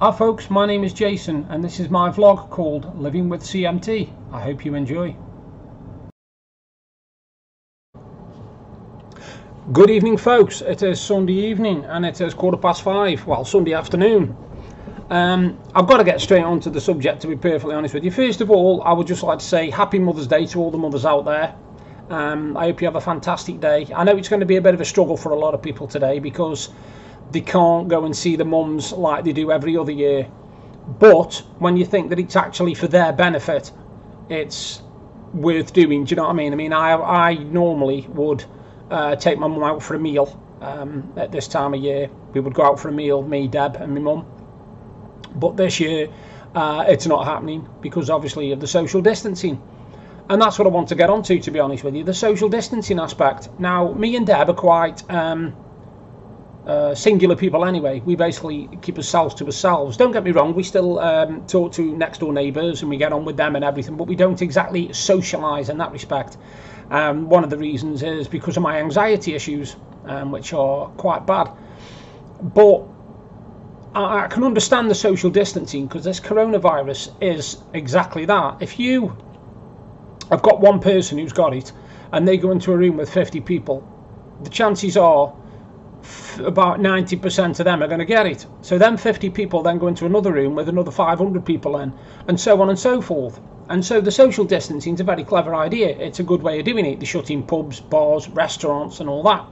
Hi folks, my name is Jason and this is my vlog called Living with CMT. I hope you enjoy. Good evening folks, it is Sunday evening and it is 5:15, well Sunday afternoon. I've got to get straight onto the subject, to be perfectly honest with you. First of all, I would just like to say Happy Mother's Day to all the mothers out there. I hope you have a fantastic day. I know it's going to be a bit of a struggle for a lot of people today because they can't go and see the mums like they do every other year. But when you think that it's actually for their benefit, it's worth doing. Do you know what I mean? I normally would take my mum out for a meal at this time of year. We would go out for a meal, me, Deb and my mum. But this year it's not happening because obviously of the social distancing. And that's what I want to get onto, to be honest with you, the social distancing aspect. Now, me and Deb are quite singular people anyway. We basically keep ourselves to ourselves. Don't get me wrong, we still talk to next door neighbours and we get on with them and everything, but we don't exactly socialise in that respect. One of the reasons is because of my anxiety issues, which are quite bad. But I can understand the social distancing because this coronavirus is exactly that. If you have got one person who's got it and they go into a room with 50 people, the chances are about 90% of them are going to get it. So then 50 people then go into another room with another 500 people in, and so on and so forth. And so the social distancing is a very clever idea. It's a good way of doing it. They're shutting pubs, bars, restaurants and all that.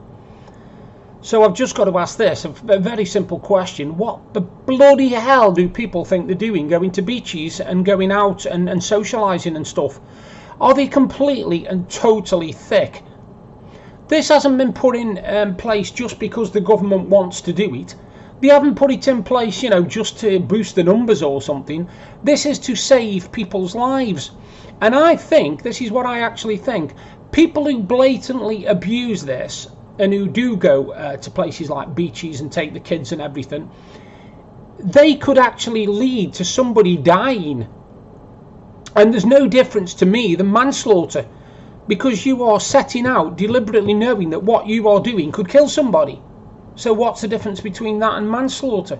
So I've just got to ask this, a very simple question. What the bloody hell do people think they're doing, going to beaches and going out and socialising and stuff? Are they completely and totally thick? This hasn't been put in place just because the government wants to do it. They haven't put it in place, you know, just to boost the numbers or something. This is to save people's lives. And I think, this is what I actually think, people who blatantly abuse this and who do go to places like beaches and take the kids and everything, they could actually lead to somebody dying. And there's no difference to me than manslaughter, because you are setting out deliberately knowing that what you are doing could kill somebody. So what's the difference between that and manslaughter?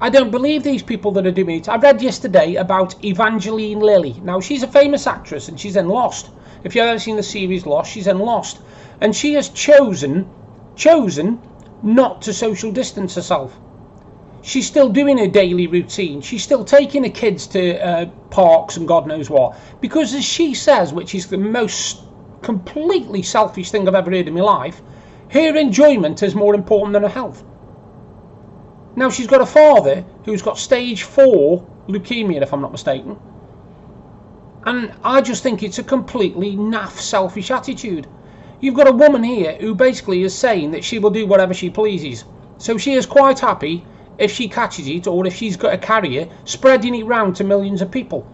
I don't believe these people that are doing it. I read yesterday about Evangeline Lilly. Now, she's a famous actress and she's in Lost. If you've ever seen the series Lost, she's in Lost. And she has chosen not to social distance herself. She's still doing her daily routine. She's still taking her kids to parks and God knows what. Because as she says, which is the most completely selfish thing I've ever heard in my life, her enjoyment is more important than her health. Now, she's got a father who's got stage 4 leukemia, if I'm not mistaken. And I just think it's a completely naff, selfish attitude. You've got a woman here who basically is saying that she will do whatever she pleases. So she is quite happy if she catches it, or if she's got a carrier, spreading it round to millions of people.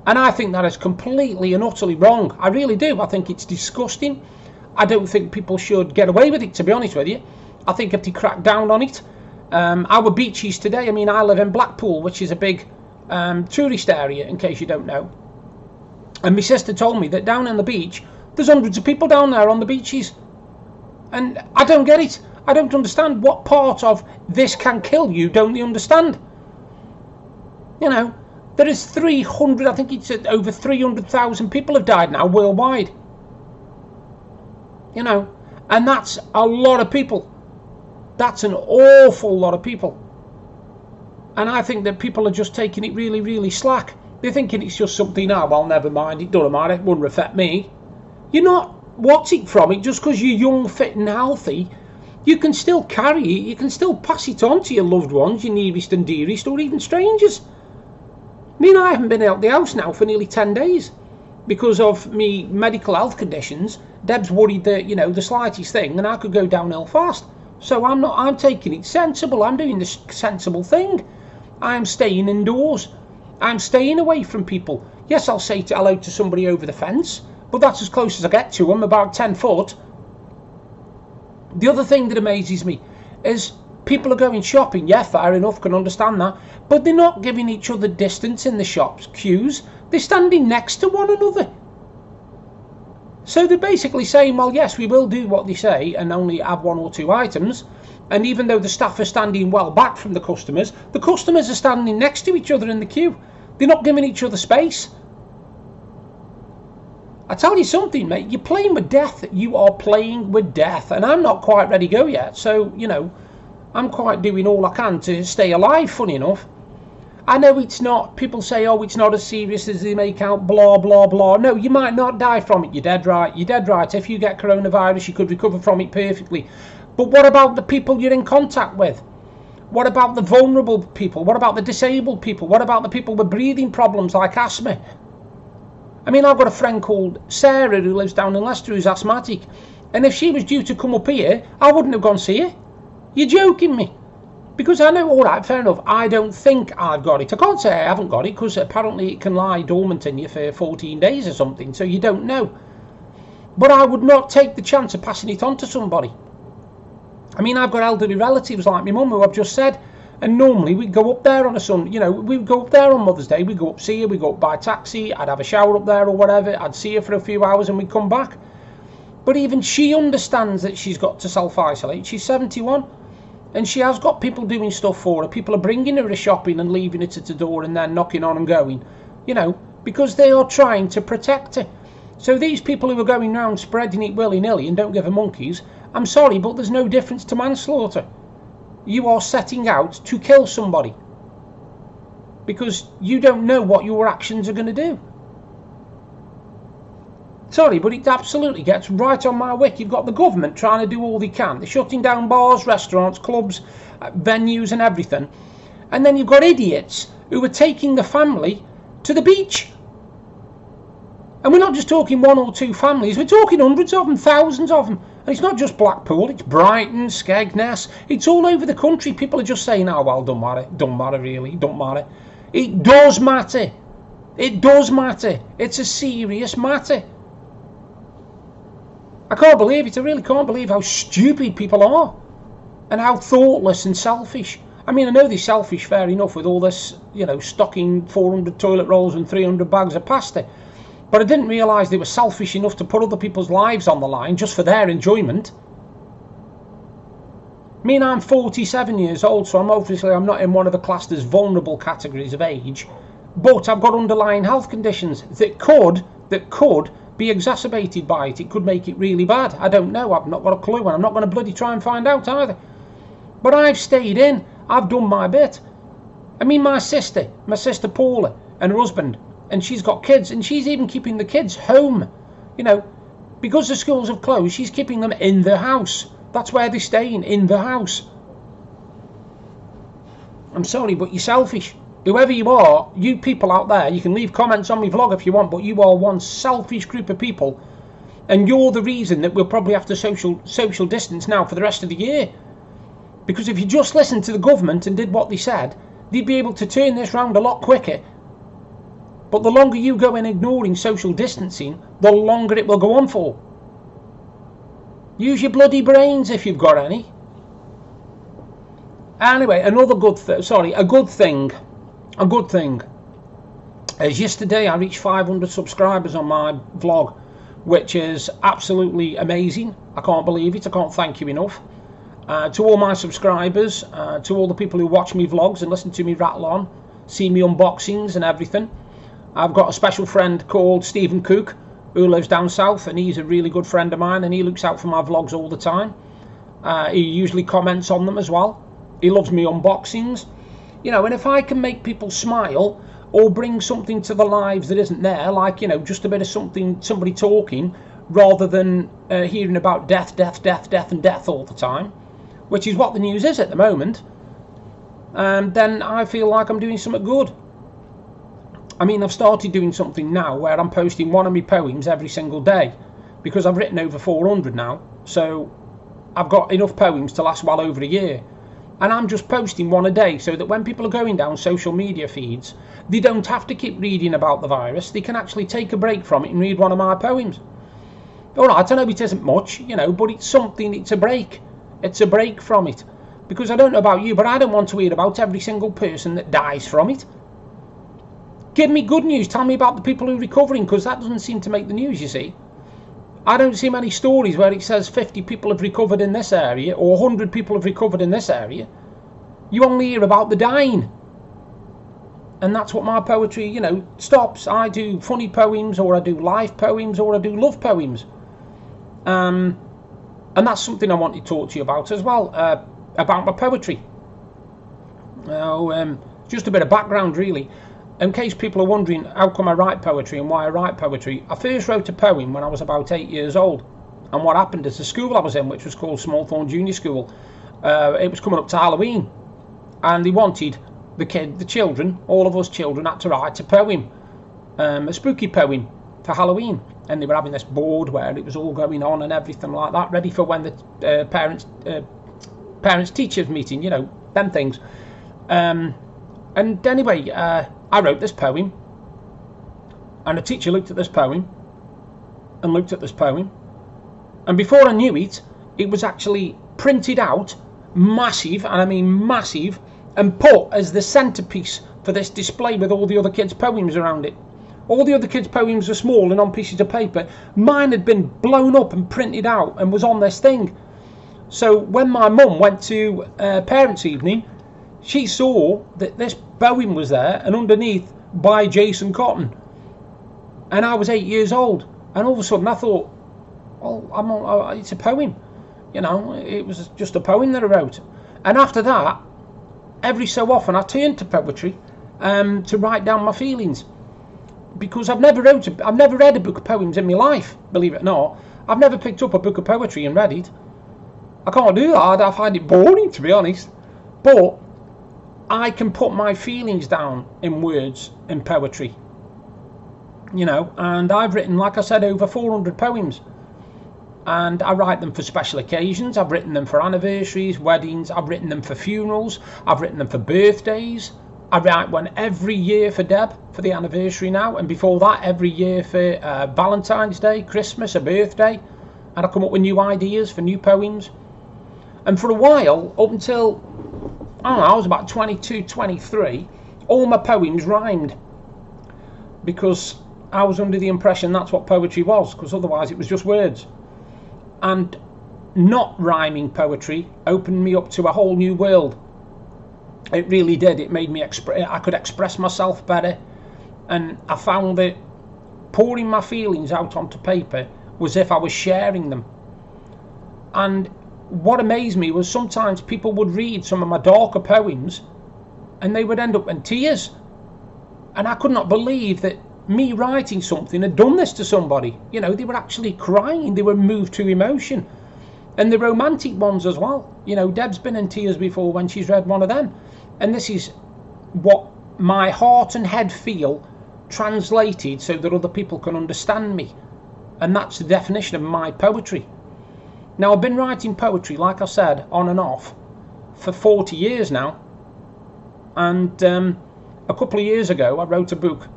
And I think that is completely and utterly wrong. I really do. I think it's disgusting. I don't think people should get away with it, to be honest with you. I think if they crack down on it, our beaches today, I mean, I live in Blackpool, which is a big tourist area, in case you don't know. And my sister told me that down on the beach, there's hundreds of people down there on the beaches. And I don't get it. I don't understand. What part of this can kill you don't they understand? You know, there is 300, I think it's over 300,000 people have died now worldwide. You know, and that's a lot of people. That's an awful lot of people. And I think that people are just taking it really, really slack. They're thinking it's just something, oh, well, never mind, it doesn't matter, it wouldn't affect me. You're not watching from it just because you're young, fit and healthy. You can still carry it, you can still pass it on to your loved ones, your nearest and dearest, or even strangers. I mean, I haven't been out the house now for nearly 10 days because of me medical health conditions. Deb's worried that, you know, the slightest thing and I could go downhill fast. So I'm taking it sensible, I'm doing the sensible thing. I'm staying indoors. I'm staying away from people. Yes, I'll say hello to somebody over the fence, but that's as close as I get to them, about 10 foot. The other thing that amazes me is people are going shopping. Yeah, fair enough, can understand that. But they're not giving each other distance in the shops queues. They're standing next to one another. So they're basically saying, well, yes, we will do what they say and only have 1 or 2 items. And even though the staff are standing well back from the customers are standing next to each other in the queue. They're not giving each other space. I tell you something, mate, you're playing with death. You are playing with death. And I'm not quite ready to go yet. So, you know, I'm quite doing all I can to stay alive, funny enough. I know it's not, people say, oh, it's not as serious as they make out, blah, blah, blah. No, you might not die from it. You're dead right. You're dead right. If you get coronavirus, you could recover from it perfectly. But what about the people you're in contact with? What about the vulnerable people? What about the disabled people? What about the people with breathing problems like asthma? I mean, I've got a friend called Sarah who lives down in Leicester who's asthmatic. And if she was due to come up here, I wouldn't have gone see her. You're joking me. Because I know, all right, fair enough, I don't think I've got it. I can't say I haven't got it because apparently it can lie dormant in you for 14 days or something, so you don't know. But I would not take the chance of passing it on to somebody. I mean, I've got elderly relatives like my mum who I've just said, and normally we'd go up there on a Sunday, you know, we'd go up there on Mother's Day, we'd go up see her, we'd go up by taxi, I'd have a shower up there or whatever, I'd see her for a few hours and we'd come back. But even she understands that she's got to self-isolate. She's 71. And she has got people doing stuff for her. People are bringing her shopping and leaving it at the door and then knocking on and going. You know, because they are trying to protect her. So these people who are going round spreading it willy-nilly and don't give a monkeys, I'm sorry, but there's no difference to manslaughter. You are setting out to kill somebody. Because you don't know what your actions are going to do. Sorry, but it absolutely gets right on my wick. You've got the government trying to do all they can. They're shutting down bars, restaurants, clubs, venues and everything. And then you've got idiots who are taking the family to the beach. And we're not just talking one or two families. We're talking hundreds of them, thousands of them. And it's not just Blackpool. It's Brighton, Skegness. It's all over the country. People are just saying, oh, well, don't matter. Don't matter, really. Don't matter. It does matter. It does matter. It's a serious matter. I can't believe it. I really can't believe how stupid people are and how thoughtless and selfish. I mean, I know they're selfish, fair enough, with all this, you know, stocking 400 toilet rolls and 300 bags of pasta. But I didn't realise they were selfish enough to put other people's lives on the line just for their enjoyment. I mean, I'm 47 years old, so I'm not in one of the classed as vulnerable categories of age. But I've got underlying health conditions that could be exacerbated by it. It could make it really bad. I don't know. I've not got a clue, and I'm not going to bloody try and find out either. But I've stayed in. I've done my bit. I mean, my sister Paula and her husband, and she's got kids, and she's even keeping the kids home. You know, because the schools have closed, she's keeping them in the house. That's where they're staying, in the house. I'm sorry, but you're selfish. Whoever you are, you people out there, you can leave comments on my vlog if you want, but you are one selfish group of people, and you're the reason that we'll probably have to social distance now for the rest of the year. Because if you just listened to the government and did what they said, they'd be able to turn this round a lot quicker. But the longer you go in ignoring social distancing, the longer it will go on for. Use your bloody brains if you've got any. Anyway, a good thing. A good thing is yesterday I reached 500 subscribers on my vlog, which is absolutely amazing. I can't believe it. I can't thank you enough. To all my subscribers, to all the people who watch me vlogs and listen to me rattle on, see me unboxings and everything. I've got a special friend called Stephen Cook who lives down south, and he's a really good friend of mine, and he looks out for my vlogs all the time. He usually comments on them as well. He loves me unboxings. You know, and if I can make people smile or bring something to their lives that isn't there, like, you know, just a bit of somebody talking, rather than hearing about death and death all the time, which is what the news is at the moment, then I feel like I'm doing something good. I mean, I've started doing something now where I'm posting one of my poems every single day, because I've written over 400 now, so I've got enough poems to last well over a year. And I'm just posting one a day so that when people are going down social media feeds, they don't have to keep reading about the virus. They can actually take a break from it and read one of my poems. Alright, I know it isn't much, you know, but it's something, it's a break. It's a break from it. Because I don't know about you, but I don't want to hear about every single person that dies from it. Give me good news. Tell me about the people who are recovering, because that doesn't seem to make the news, you see. I don't see many stories where it says 50 people have recovered in this area or 100 people have recovered in this area. You only hear about the dying. And that's what my poetry, you know, stops. I do funny poems, or I do life poems, or I do love poems. And that's something I want to talk to you about as well, about my poetry. Now, just a bit of background really. In case people are wondering how come I write poetry and why I write poetry, I first wrote a poem when I was about 8 years old. And what happened is the school I was in, which was called Smallthorne Junior School, it was coming up to Halloween. And they wanted the children, all of us children, had to write a poem, a spooky poem for Halloween. And they were having this board where it was all going on and everything like that, ready for when the parents teachers meeting, you know, them things. And anyway, I wrote this poem, and the teacher looked at this poem and looked at this poem, and before I knew it, it was actually printed out, massive, and I mean massive, and put as the centerpiece for this display with all the other kids' poems around it. All the other kids' poems are small and on pieces of paper. Mine had been blown up and printed out and was on this thing. So when my mum went to parents' evening, she saw that this poem was there, and underneath, by Jason Cotton. And I was 8 years old, and all of a sudden I thought, well, it's a poem. You know, it was just a poem that I wrote. And after that, every so often I turned to poetry to write down my feelings. Because I've never read a book of poems in my life, believe it or not. I've never picked up a book of poetry and read it. I can't do that. I find it boring, to be honest. But I can put my feelings down in words in poetry. You know, and I've written, like I said, over 400 poems. And I write them for special occasions. I've written them for anniversaries, weddings. I've written them for funerals. I've written them for birthdays. I write one every year for Deb, for the anniversary now, and before that every year for Valentine's Day, Christmas, a birthday, and I come up with new ideas for new poems. And for a while, up until, I don't know, I was about 22, 23, all my poems rhymed, because I was under the impression that's what poetry was, because otherwise it was just words. And not rhyming poetry opened me up to a whole new world. It really did. It made me I could express myself better, and I found that pouring my feelings out onto paper was if I was sharing them. And what amazed me was sometimes people would read some of my darker poems and they would end up in tears, and I could not believe that me writing something had done this to somebody. You know, they were actually crying, they were moved to emotion. And the romantic ones as well. You know, Deb's been in tears before when she's read one of them. And this is what my heart and head feel translated so that other people can understand me. And that's the definition of my poetry. Now, I've been writing poetry, like I said, on and off for 40 years now. And a couple of years ago, I wrote a book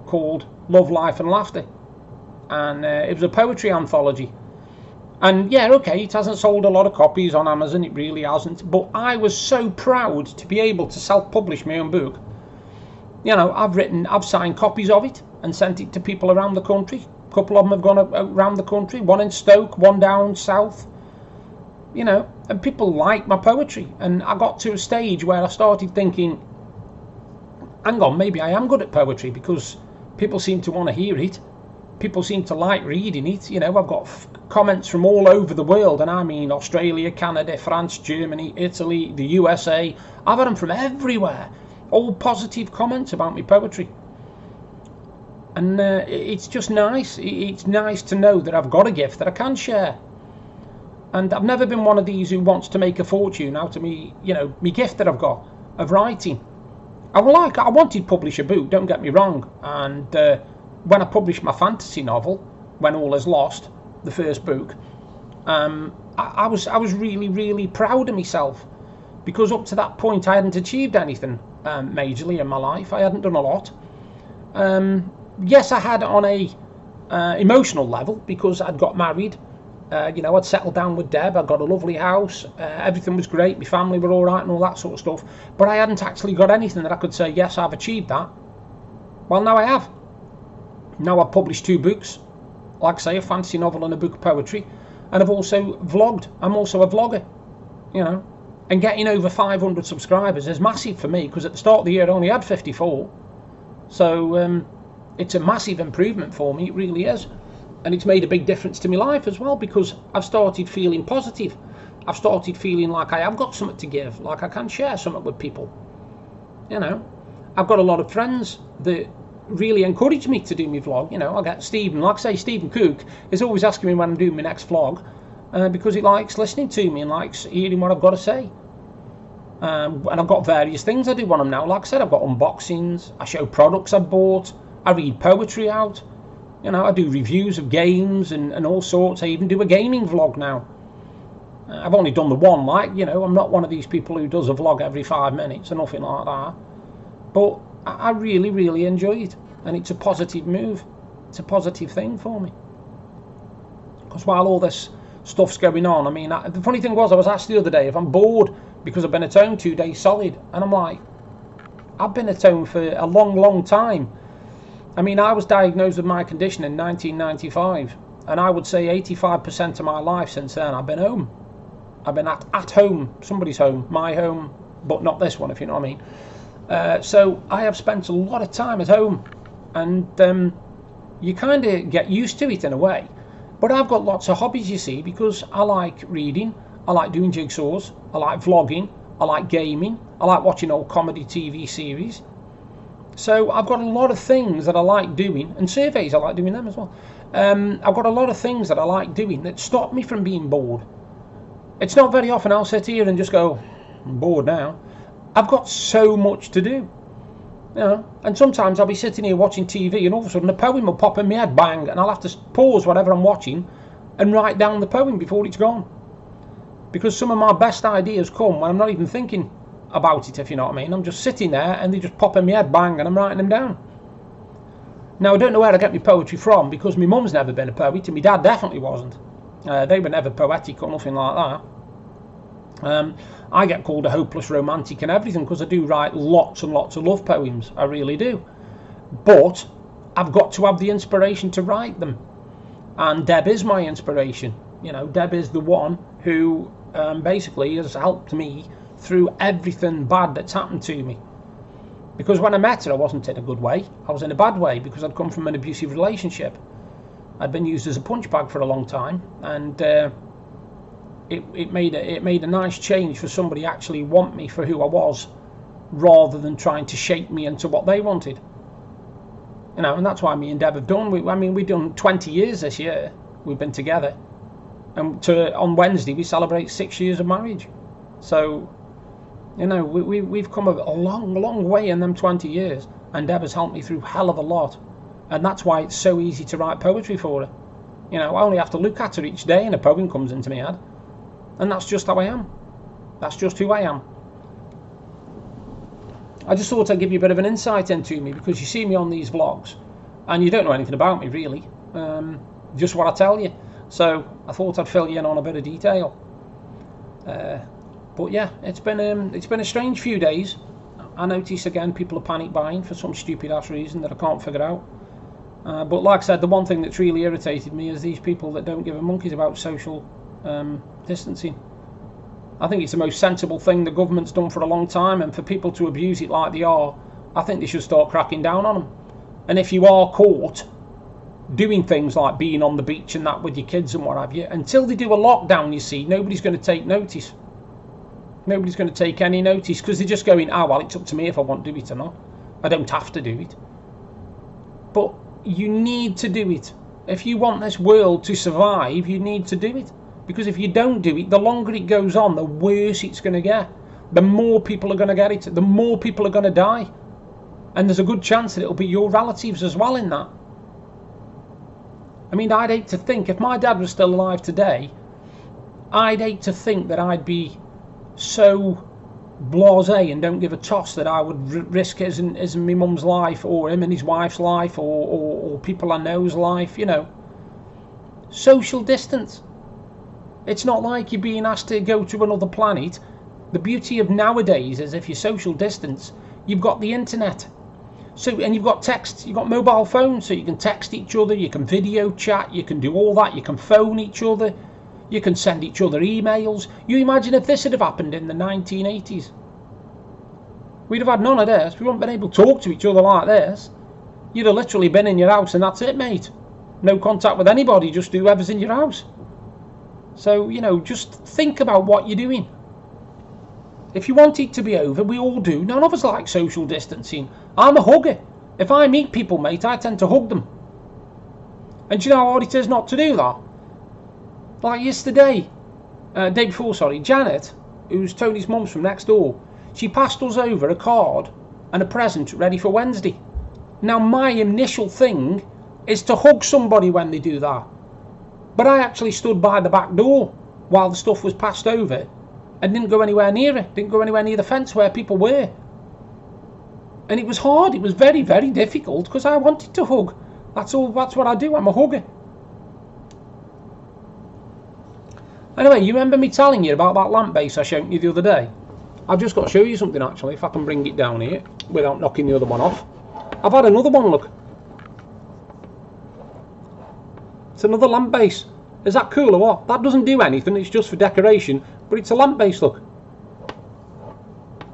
called Love, Life and Laughter. And it was a poetry anthology. And yeah, okay, it hasn't sold a lot of copies on Amazon, it really hasn't. But I was so proud to be able to self-publish my own book. You know, I've signed copies of it and sent it to people around the country. A couple of them have gone around the country, one in Stoke, one down south. You know, and people like my poetry. And I got to a stage where I started thinking, hang on, maybe I am good at poetry, because people seem to want to hear it. People seem to like reading it. You know, I've got comments from all over the world, and I mean Australia, Canada, France, Germany, Italy, the USA. I've had them from everywhere. All positive comments about my poetry. And it's just nice. It's nice to know that I've got a gift that I can share. And I've never been one of these who wants to make a fortune out of me, you know, my gift that I've got of writing. I wanted to publish a book, don't get me wrong. And when I published my fantasy novel, When All Is Lost, the first book, I was really, really proud of myself, because up to that point I hadn't achieved anything majorly in my life. I hadn't done a lot. Yes, I had on a emotional level, because I'd got married. You know, I'd settled down with Deb. I'd got a lovely house. Everything was great. My family were all right and all that sort of stuff. But I hadn't actually got anything that I could say, yes, I've achieved that. Well, now I have. Now I've published 2 books, like I say, a fantasy novel and a book of poetry, and I've also vlogged. I'm also a vlogger, you know, and getting over 500 subscribers is massive for me, because at the start of the year I only had 54. So it's a massive improvement for me, it really is. And it's made a big difference to my life as well, because I've started feeling positive. I've started feeling like I have got something to give, like I can share something with people. You know, I've got a lot of friends that really encourage me to do my vlog. You know, I get Stephen, like I say, Stephen Cook is always asking me when I'm doing my next vlog, because he likes listening to me and likes hearing what I've got to say. And I've got various things I do on them now. Like I said, I've got unboxings, I show products I've bought, I read poetry out, you know, I do reviews of games and all sorts. I even do a gaming vlog now. I've only done the one, like, you know, I'm not one of these people who does a vlog every 5 minutes or nothing like that. But I really, really enjoy it, and it's a positive move. It's a positive thing for me. Because while all this stuff's going on, I mean, the funny thing was, I was asked the other day if I'm bored because I've been at home 2 days solid, and I'm like, I've been at home for a long, long time. I mean, I was diagnosed with my condition in 1995, and I would say 85% of my life since then I've been home. I've been at home, somebody's home, my home, but not this one, if you know what I mean. So I have spent a lot of time at home, and you kind of get used to it in a way. But I've got lots of hobbies, you see, because I like reading, I like doing jigsaws, I like vlogging, I like gaming, I like watching old comedy TV series. So I've got a lot of things that I like doing, and surveys, I like doing them as well. I've got a lot of things that I like doing that stop me from being bored. It's not very often I'll sit here and just go, I'm bored now. I've got so much to do, you know, and sometimes I'll be sitting here watching TV and all of a sudden a poem will pop in my head, bang, and I'll have to pause whatever I'm watching and write down the poem before it's gone. Because some of my best ideas come when I'm not even thinking about it, if you know what I mean. I'm just sitting there and they just pop in my head, bang, and I'm writing them down. Now, I don't know where I get my poetry from, because my mum's never been a poet and my dad definitely wasn't. They were never poetic or nothing like that. I get called a hopeless romantic and everything because I do write lots and lots of love poems. I really do. But I've got to have the inspiration to write them. And Deb is my inspiration. You know, Deb is the one who basically has helped me through everything bad that's happened to me. Because when I met her, I wasn't in a good way. I was in a bad way because I'd come from an abusive relationship. I'd been used as a punch bag for a long time, and it made a nice change for somebody actually want me for who I was, rather than trying to shape me into what they wanted. You know, and that's why me and Deb have done. We've done 20 years this year. We've been together, and on Wednesday we celebrate 6 years of marriage. So, you know, we've come a long, long way in them 20 years, and Deb has helped me through hell of a lot. And that's why it's so easy to write poetry for her. You know, I only have to look at her each day and a poem comes into my head. And that's just how I am. That's just who I am. I just thought I'd give you a bit of an insight into me, because you see me on these vlogs and you don't know anything about me really. Just what I tell you. So I thought I'd fill you in on a bit of detail. But yeah, it's been a strange few days. I notice again people are panic buying for some stupid ass reason that I can't figure out. But like I said, the one thing that's really irritated me is these people that don't give a monkeys about social distancing. I think it's the most sensible thing the government's done for a long time, and for people to abuse it like they are, I think they should start cracking down on them. And if you are caught doing things like being on the beach and that with your kids and what have you, until they do a lockdown, you see, nobody's going to take notice. Nobody's going to take any notice, because they're just going, well, it's up to me if I want to do it or not. I don't have to do it. But you need to do it. If you want this world to survive, you need to do it. Because if you don't do it, the longer it goes on, the worse it's going to get. The more people are going to get it, the more people are going to die. And there's a good chance that it'll be your relatives as well in that. I mean, I'd hate to think, if my dad was still alive today, I'd hate to think that I'd be so blasé and don't give a toss that I would risk his and my mum's life, or him and his wife's life, or people I know's life, you know. Social distance. It's not like you're being asked to go to another planet. The beauty of nowadays is if you social distance, you've got the internet. So, and you've got text, you've got mobile phones, so you can text each other, you can video chat, you can do all that, you can phone each other, you can send each other emails. You imagine if this had have happened in the 1980s. We'd have had none of this. We wouldn't have been able to talk to each other like this. You'd have literally been in your house and that's it, mate. No contact with anybody, just do whoever's in your house. So, you know, just think about what you're doing. If you want it to be over, we all do. None of us like social distancing. I'm a hugger. If I meet people, mate, I tend to hug them. And do you know how hard it is not to do that? Like yesterday, day before, sorry, Janet, who's Tony's mum's from next door, she passed us over a card and a present ready for Wednesday. Now, my initial thing is to hug somebody when they do that. But I actually stood by the back door while the stuff was passed over and didn't go anywhere near it. Didn't go anywhere near the fence where people were. And it was hard. It was very, very difficult because I wanted to hug. That's all. That's what I do. I'm a hugger. Anyway, you remember me telling you about that lamp base I showed you the other day? I've just got to show you something actually, if I can bring it down here without knocking the other one off. I've had another one, look. It's another lamp base. Is that cool or what? That doesn't do anything, it's just for decoration, but it's a lamp base, look.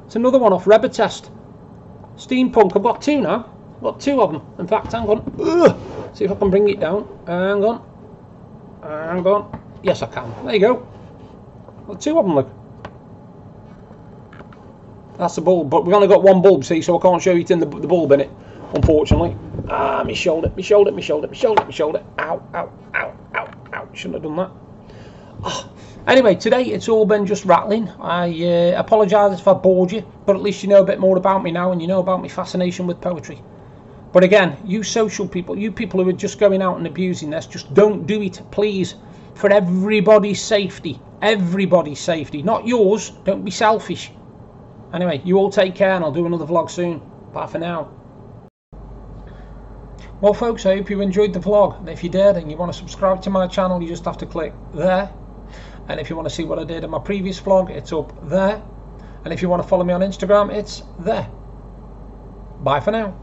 It's another one off Rebber Test. Steampunk, I've got two now. I've got two of them. In fact, hang on. Ugh. See if I can bring it down. Hang on. Hang on. Yes, I can. There you go. Got two of them, look. That's the bulb, but we've only got one bulb, see, so I can't show you the bulb in it, unfortunately. Ah, my shoulder, my shoulder, my shoulder, my shoulder, my shoulder. Ow, ow, ow, ow, ow. Shouldn't have done that. Ah. Anyway, today it's all been just rattling. I apologise if I bored you, but at least you know a bit more about me now and you know about my fascination with poetry. But again, you social people, you people who are just going out and abusing this, just don't do it, please. For everybody's safety. Everybody's safety. Not yours. Don't be selfish. Anyway, you all take care and I'll do another vlog soon. Bye for now. Well folks, I hope you enjoyed the vlog. And if you did and you want to subscribe to my channel, you just have to click there. And if you want to see what I did in my previous vlog, it's up there. And if you want to follow me on Instagram, it's there. Bye for now.